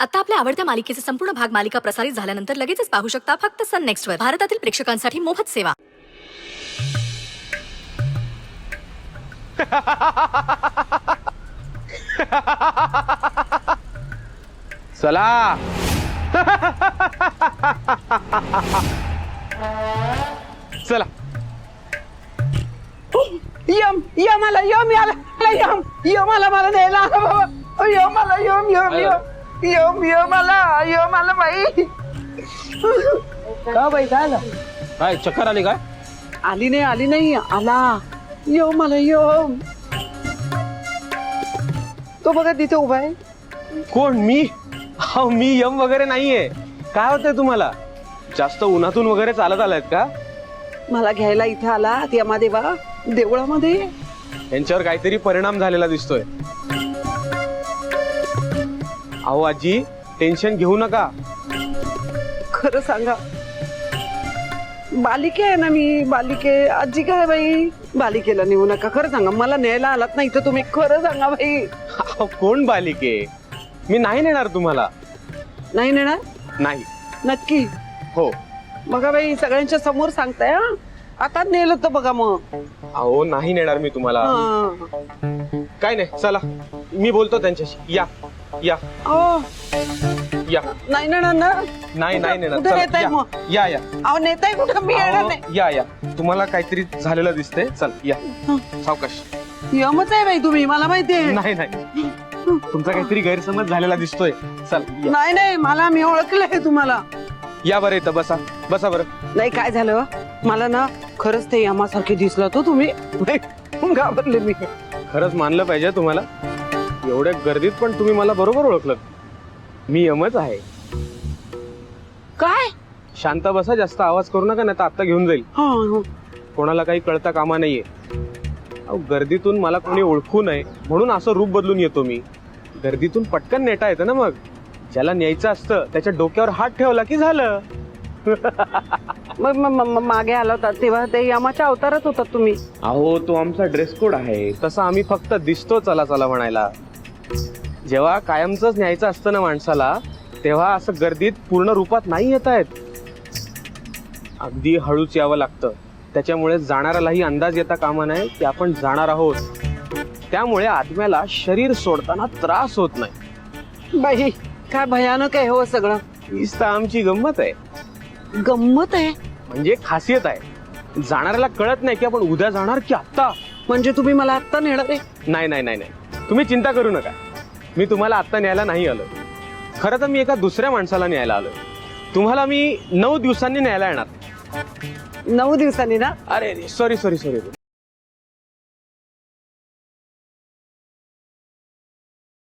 आता आपल्या आवडत्या मालिकेचे संपूर्ण भाग मालिका प्रसारित झाल्यानंतर लगेचच पाहू शकता फक्त सन नेक्स्ट वर. भारतातील प्रेक्षकांसाठी मोफत सेवा. चला. चला. यम यम आला यम आला यम यम आला मला द्यायला आला बाबा यम आला यम यम यम यम यम आला बाई का बाई काय आला काय चक्कर आली काय? आली नाही आला यम आला यम तो बघा तिथे उभा आहे. कोण? मी? हा, मी यम वगैरे नाहीये. काय होतंय तुम्हाला? जास्त उन्हातून वगैरे चालत आलायत का? मला घ्यायला इथे आला यमादेवा देवळामध्ये. यांच्यावर काहीतरी परिणाम झालेला दिसतोय. अहो आजी, टेन्शन घेऊ नका. खरं सांगा बालिके आहे ना मी बालिके आजी काय बाई बालिकेला नेऊ नका. खरं सांगा मला न्यायला आलात नाही तर तुम्ही खरं सांगा बाई. अहो, कोण बालिके? मी नाही नेणार तुम्हाला. नाही नेणार नाही. नक्की? हो. बघा बाई सगळ्यांच्या समोर सांगताय हा. आता नेलं तर बघा मग. अहो नाही नेणार मी तुम्हाला. काय नाही, चला मी बोलतो त्यांच्याशी. या या अहो, या. नाही नेणार ना? नाही नाही नेणार. कुठे चला, नेताय या. मग? या या. अहो नेताय कुठं? मी येणार अहो, नाही. या या. तुम्हाला काहीतरी झालेलं दिसतंय. चल या. सावकाश. यमच आहे बाई तुम्ही मला माहितीये. नाही नाही, तुमचा काहीतरी गैरसमज झालेला दिसतोय. चल या. नाही मला मी ओळखलंय तुम्हाला. या बरं इथं बसा. बसा बरं. नाही काय झालं मला ना खरंच ते यमासारखे दिसलं तो तुम्ही. घाबरले मी. खरंच मानलं पाहिजे तुम्हाला. एवढ्या गर्दीत पण तुम्ही मला बरोबर ओळखलं. मी यमच आहे. काय? शांत बसा, जास्त आवाज करू नका, नाही तर आता घेऊन जाईल. कोणाला काही कळता कामा नाहीये. अहो, गर्दीतून मला कोणी ओळखू नये म्हणून असं रूप बदलून येतो मी. गर्दीतून पटकन नेता येतं ना. मग ज्याला न्यायचं असतं त्याच्या डोक्यावर हात ठेवला की झालं. मग मागे आला होता तेव्हा ते यमाच्या अवतारात होता तुम्ही. अहो, तो आमचा ड्रेस कोड आहे. तसं आम्ही फक्त दिसतो चला चला म्हणायला. जेव्हा कायमचंच न्यायचं असतं ना माणसाला, तेव्हा असं गर्दीत पूर्ण रूपात नाही येता येत. अगदी हळूच यावं लागतं. त्याच्यामुळे जाणाऱ्यालाही अंदाज येता कामा नये की आपण जाणार आहोत. त्यामुळे आत्म्याला शरीर सोडताना त्रास होत नाही. बाई काय भयानक आहे हो सगळं. हीच तर आमची गंमत आहे. गंमत आहे म्हणजे खासियत आहे. जाणाऱ्याला कळत नाही की आपण उद्या जाणार की आत्ता. म्हणजे तुम्ही मला आत्ता नेणार आहे? नाही नाही नाही नाही, तुम्ही चिंता करू नका. मी तुम्हाला आत्ता न्यायला नाही आलो. खरं तर मी एका दुसऱ्या माणसाला न्यायला आलो. तुम्हाला मी 9 दिवसांनी न्यायला येणार. 9 दिवसांनी ना? अरे सॉरी.